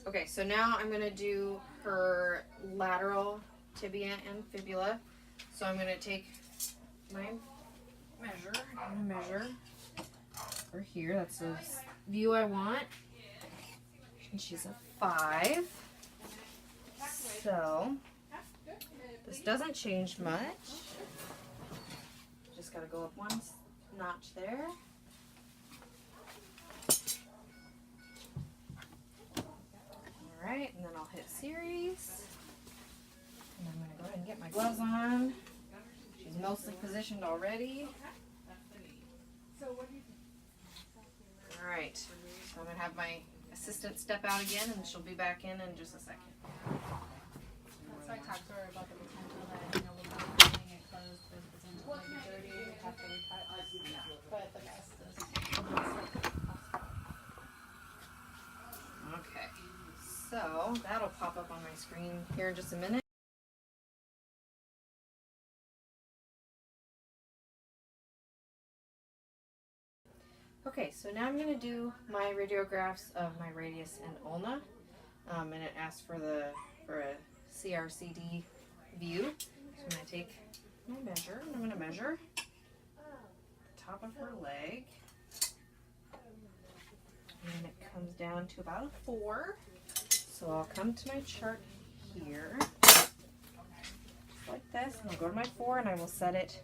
Okay, so now I'm going to do her lateral tibia and fibula. So I'm going to take my measure. I'm going to measure for here. That's the view I want. And she's a 5. So this doesn't change much. Just got to go up one notch there. Alright, and then I'll hit series. And I'm going to go ahead and get my gloves on. She's mostly positioned already. Alright, so I'm going to have my assistant step out again and she'll be back in just a second. So I talked to her about the potential that, without having it closed, there's potential to be dirty, have to recut, but the rest is... Okay, so that'll pop up on my screen here in just a minute. Okay, so now I'm going to do my radiographs of my radius and ulna, and it asks for a CRCD view. So I'm going to take my measure, and I'm going to measure the top of her leg, and it comes down to about a 4. So I'll come to my chart here, like this, and I'll go to my 4, and I will set it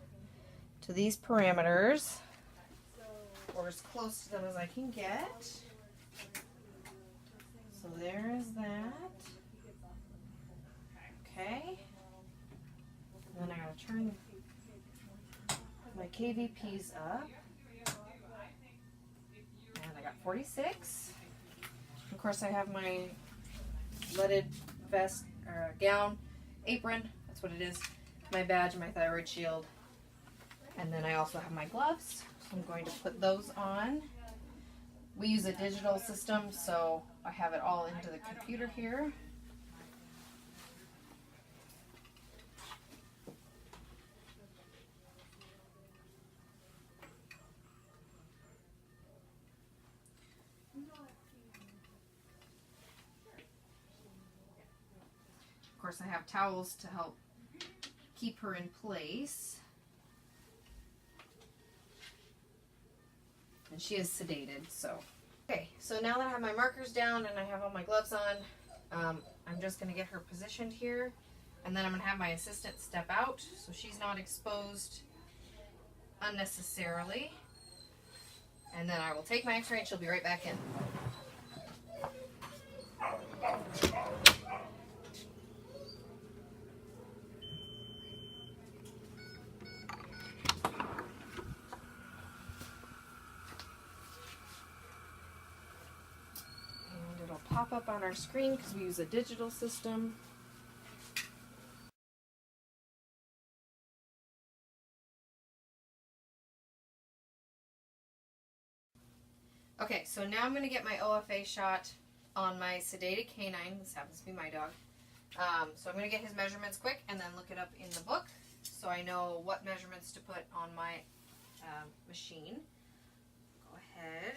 to these parameters, or as close to them as I can get. So there is that. Okay. And then I gotta turn my KVPs up. And I got 46. Of course I have my leaded vest or gown, apron, that's what it is, my badge, my thyroid shield, and then I also have my gloves. So I'm going to put those on. We use a digital system, so I have it all into the computer here. Of course, I have towels to help keep her in place. And she is sedated, so. Okay, so now that I have my markers down and I have all my gloves on, I'm just going to get her positioned here. And then I'm going to have my assistant step out so she's not exposed unnecessarily. And then I will take my x-ray and she'll be right back in. Pop up on our screen because we use a digital system. Okay, so now I'm going to get my OFA shot on my sedated canine. This happens to be my dog. So I'm going to get his measurements quick and then look it up in the book so I know what measurements to put on my machine. Go ahead.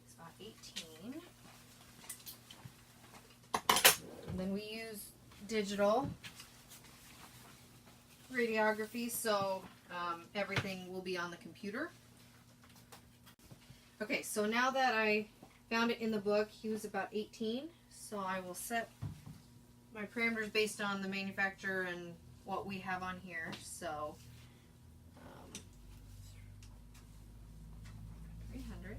It's about 18. And then we use digital radiography, so everything will be on the computer. Okay, so now that I found it in the book, he was about 18, so I will set my parameters based on the manufacturer and what we have on here. So 300.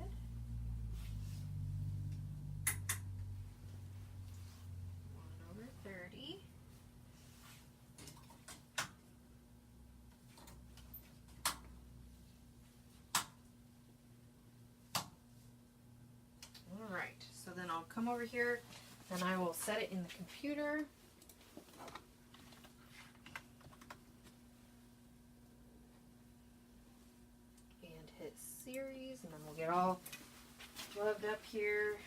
Over 30. Alright, so then I'll come over here and I will set it in the computer. And hit series, and then we'll get all gloved up here.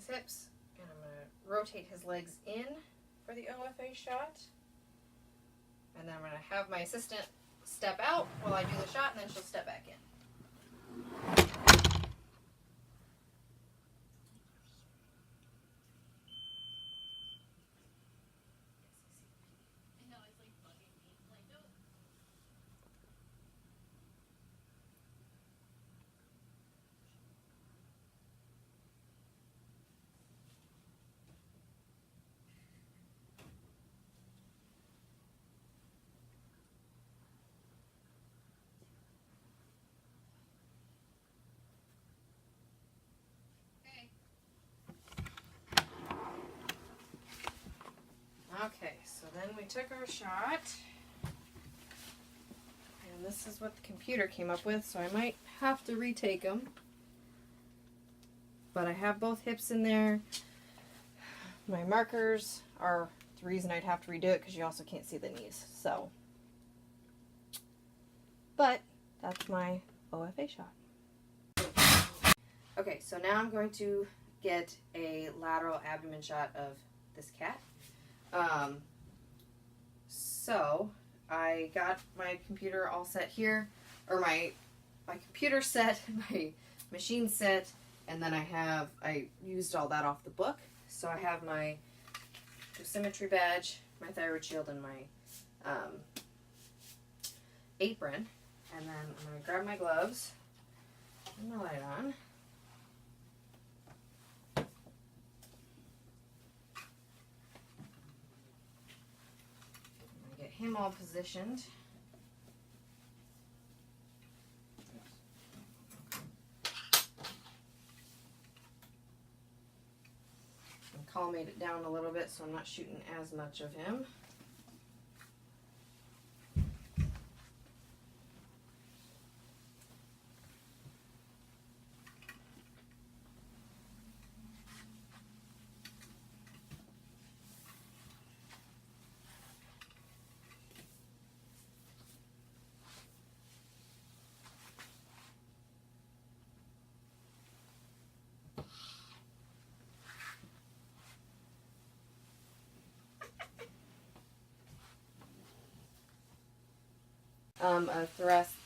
hips, and I'm going to rotate his legs in for the OFA shot. And then I'm going to have my assistant step out while I do the shot, and then she'll step back in. Okay, so then we took our shot, and this is what the computer came up with, so I might have to retake them. But I have both hips in there. My markers are the reason I'd have to redo it, because you also can't see the knees. So, but that's my OFA shot. Okay, so now I'm going to get a lateral abdomen shot of this cat. So I got my computer all set here, or my computer set, my machine set, and then I used all that off the book. So I have my dosimetry badge, my thyroid shield, and my apron. And then I'm going to grab my gloves and the light on. Get him all positioned. And collimate it down a little bit so I'm not shooting as much of him.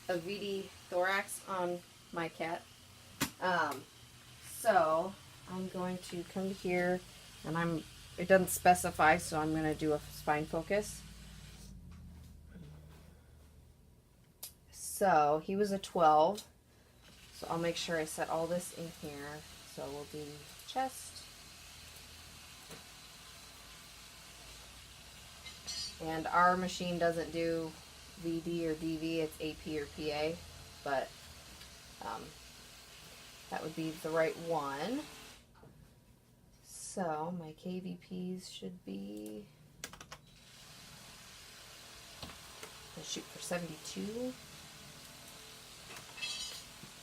A VD thorax on my cat. So I'm going to come to here, and it doesn't specify, so I'm going to do a spine focus. So he was a 12, so I'll make sure I set all this in here. So we'll do chest. And our machine doesn't do VD or DV, it's AP or PA, but that would be the right one. So my KVPs should be, I'll shoot for 72.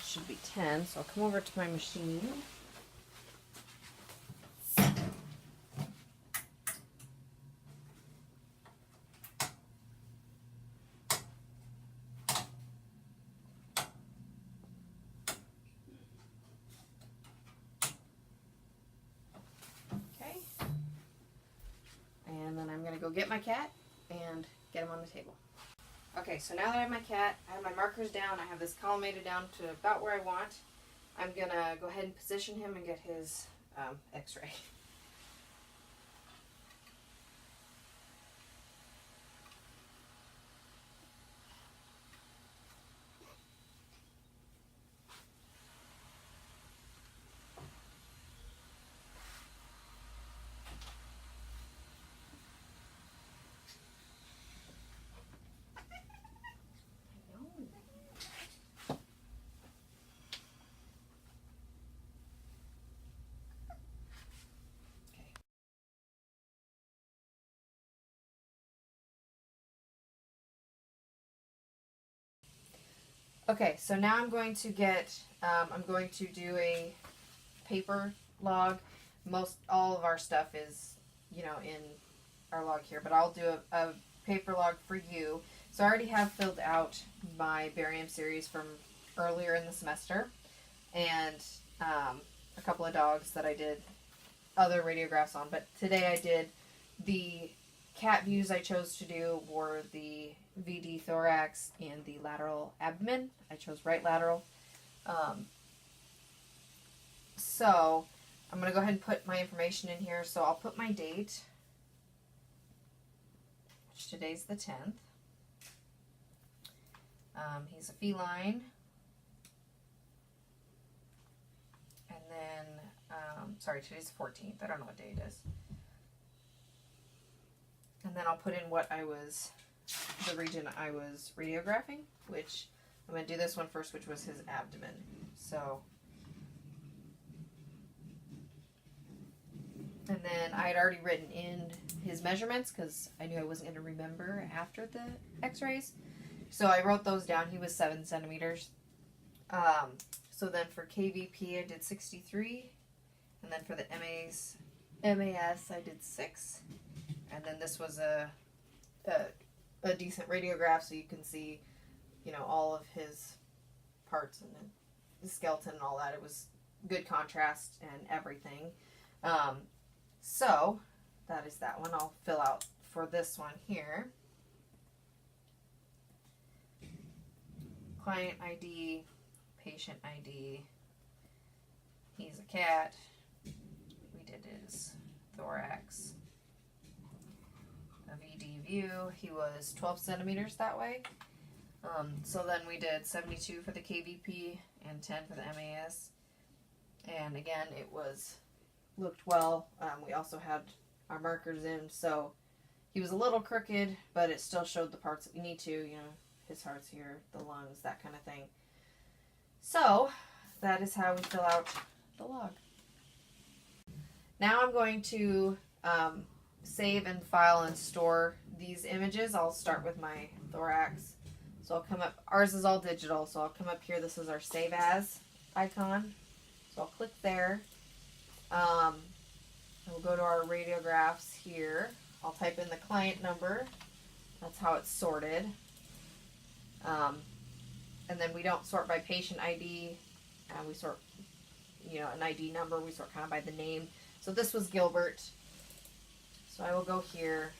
Should be 10, so I'll come over to my machine. And then I'm going to go get my cat and get him on the table. Okay, so now that I have my cat, I have my markers down, I have this collimated down to about where I want. I'm going to go ahead and position him and get his x-ray. Okay, so now I'm going to do a paper log. All of our stuff is, in our log here, but I'll do a paper log for you. So I already have filled out my barium series from earlier in the semester, and a couple of dogs that I did other radiographs on, but today I did the cat views I chose to do were the VD thorax and the lateral abdomen. I chose right lateral. So I'm going to go ahead and put my information in here. So I'll put my date, which today's the 10th. He's a feline. And then, sorry, today's the 14th. I don't know what day it is. And then I'll put in the region I was radiographing, which I'm going to do this one first, which was his abdomen. So, and then I had already written in his measurements because I knew I wasn't going to remember after the x-rays. So I wrote those down. He was 7 centimeters. So then for KVP, I did 63. And then for the MAS, I did 6. And then this was a decent radiograph, so you can see, you know, all of his parts and the skeleton and all that. It was good contrast and everything. So that is that one. I'll fill out for this one here. Client ID, patient ID. He's a cat. We did his thorax. A VD view. He was 12 centimeters that way. So then we did 72 for the KVP and 10 for the MAS. And again, it looked well. We also had our markers in, so he was a little crooked, but it still showed the parts that we need to, you know, his heart's here, the lungs, that kind of thing. So that is how we fill out the log. Now I'm going to save and file and store these images. I'll start with my thorax. So I'll come up, ours is all digital, so I'll come up here. This is our save as icon. So I'll click there. We'll go to our radiographs here. I'll type in the client number. That's how it's sorted. And then we don't sort by patient ID. We sort, you know, an ID number. We sort kind of by the name. So this was Gilbert. So I will go here.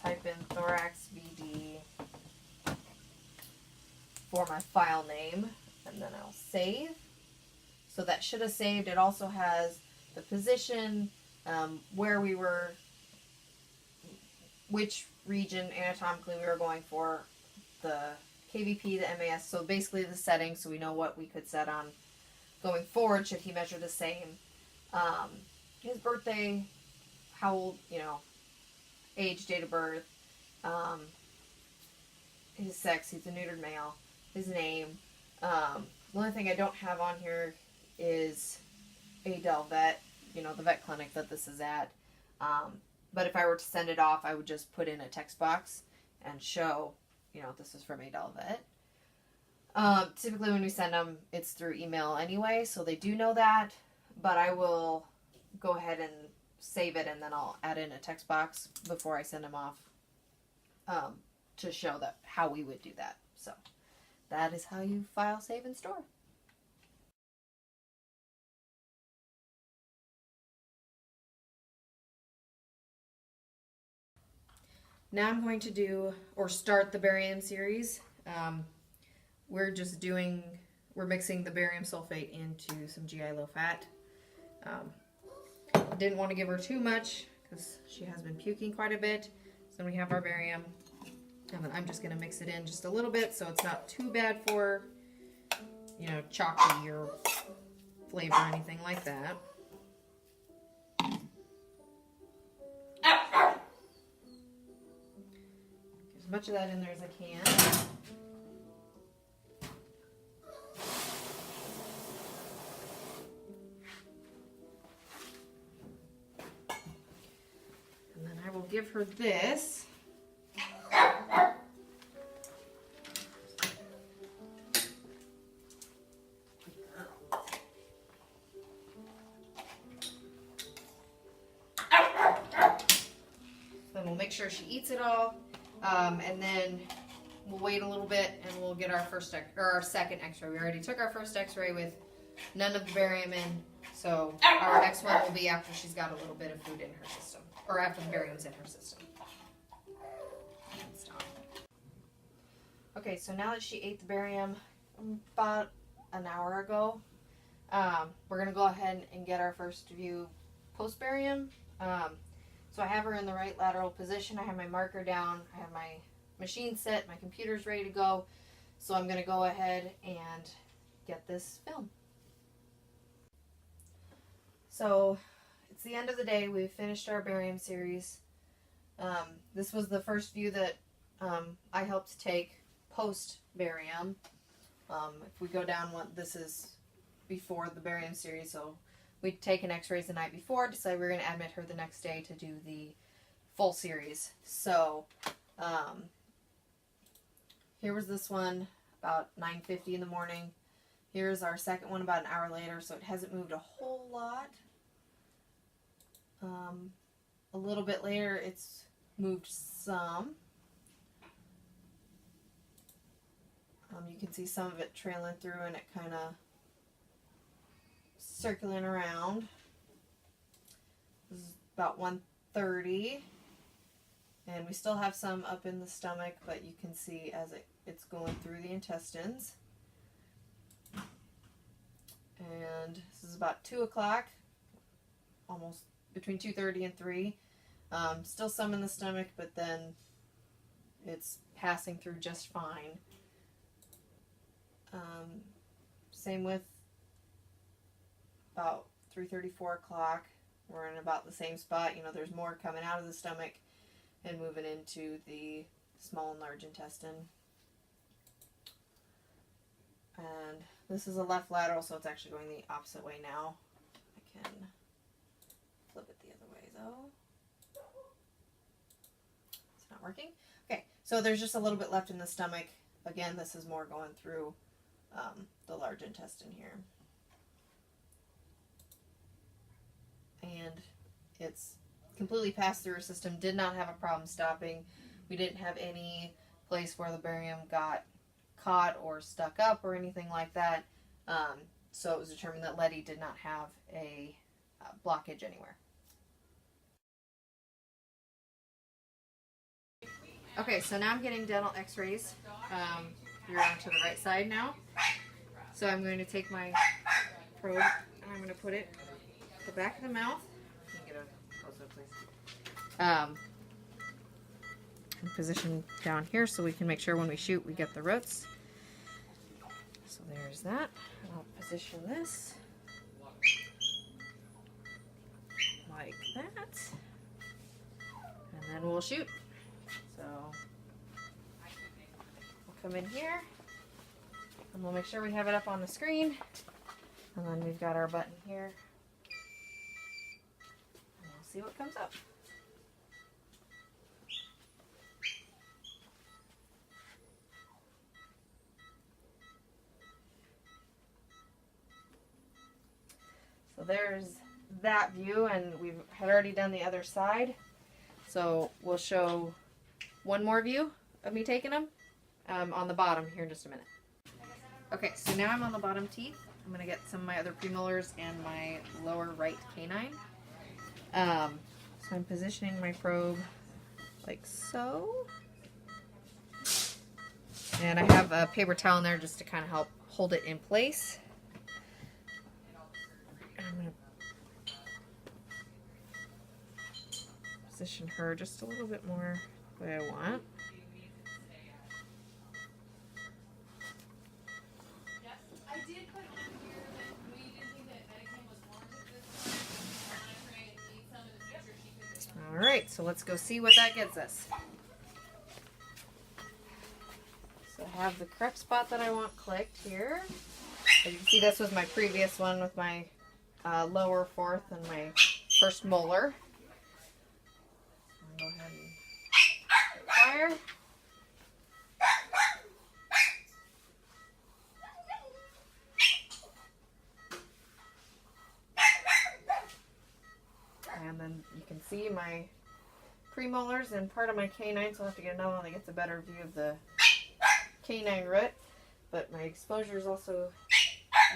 Type in thorax VD for my file name, and then I'll save. So that should have saved. It also has the position, where we were, which region anatomically we were going for, the KVP, the MAS, so basically the settings, so we know what we could set on going forward should he measure the same. His birthday, how old, you know, age, date of birth, his sex, he's a neutered male, his name. The only thing I don't have on here is Adel Vet, you know, the vet clinic that this is at. But if I were to send it off, I would just put in a text box and show, you know, this is from Adel Vet. Typically when we send them, it's through email anyway, so they do know that. But I will go ahead and save it, and then I'll add in a text box before I send them off to show that how we would do that. So that is how you file, save, and store. Now I'm going to do, or start the barium series. We're mixing the barium sulfate into some GI low fat. Didn't want to give her too much because she has been puking quite a bit. So we have our barium, and then I'm just going to mix it in just a little bit so it's not too bad for, you know, chalky or flavor or anything like that. As much of that in there as I can. And then I will give her this. Then we'll make sure she eats it all. And then we'll wait a little bit and we'll get our our second x-ray. We already took our first x-ray with none of the barium in, so our next one will be after she's got a little bit of food in her system, or after the barium's in her system. Okay, so now that she ate the barium about an hour ago, we're going to go ahead and get our first view post-barium. So I have her in the right lateral position. I have my marker down. I have my machine set. My computer's ready to go. So I'm going to go ahead and get this film. So it's the end of the day. We've finished our barium series. This was the first view that I helped take post-barium. If we go down this is before the barium series, so we'd taken x-rays the night before, decided we were going to admit her the next day to do the full series. So here was this one about 9:50 in the morning. Here's our second one about an hour later, so it hasn't moved a whole lot. A little bit later it's moved some. You can see some of it trailing through and it kind of circling around. This is about 1:30, and we still have some up in the stomach, but you can see as it's going through the intestines. And this is about 2 o'clock, almost between 2:30 and 3. Still some in the stomach, but then it's passing through just fine. Same with about 3:30, 4 o'clock. We're in about the same spot. You know, there's more coming out of the stomach and moving into the small and large intestine. And this is a left lateral, so it's actually going the opposite way now. I can flip it the other way though. It's not working. Okay, so there's just a little bit left in the stomach. Again, this is more going through the large intestine here. And it's completely passed through her system. Did not have a problem stopping. We didn't have any place where the barium got caught or stuck up or anything like that. So it was determined that Letty did not have a blockage anywhere. Okay, so now I'm getting dental x-rays. You're on to the right side now. So I'm going to take my probe and I'm going to put it at the back of the mouth. Can you get a close-up, please? And position down here so we can make sure when we shoot we get the roots. So there's that. I'll position this like that. And then we'll shoot. So we'll come in here and we'll make sure we have it up on the screen. And then we've got our button here. And we'll see what comes up. So there's that view, and we had already done the other side. So we'll show one more view of me taking them on the bottom here in just a minute. Okay, so now I'm on the bottom teeth. I'm going to get some of my other premolars and my lower right canine. So I'm positioning my probe like so. And I have a paper towel in there just to kind of help hold it in place. I'm going to position her just a little bit more the way I want. Alright, so let's go see what that gets us. So I have the correct spot that I want clicked here. As you can see, this was my previous one with my lower fourth and my first molar. I'll go ahead and fire. And then you can see my premolars and part of my canine, so I'll have to get another one that gets a better view of the canine root, but my exposure is also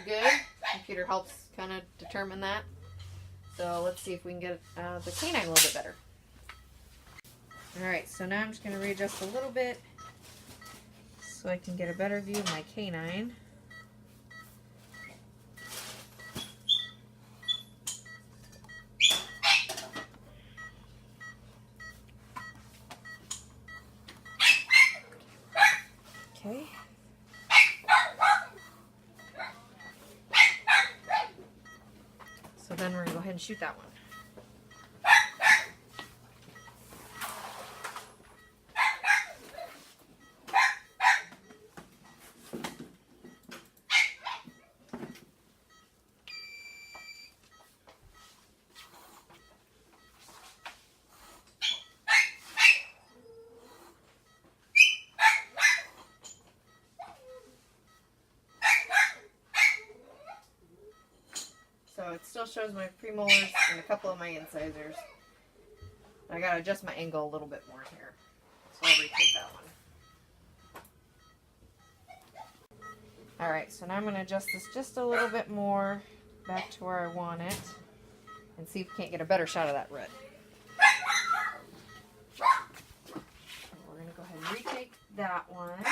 good. Computer helps kind of determine that. So let's see if we can get the canine a little bit better. Alright, so now I'm just going to readjust a little bit so I can get a better view of my canine. Okay. So then we're going to go ahead and shoot that one. So it still shows my premolars and a couple of my incisors. I gotta adjust my angle a little bit more here. So I'll retake that one. Alright, so now I'm gonna adjust this just a little bit more back to where I want it and see if we can't get a better shot of that root. So we're gonna go ahead and retake that one.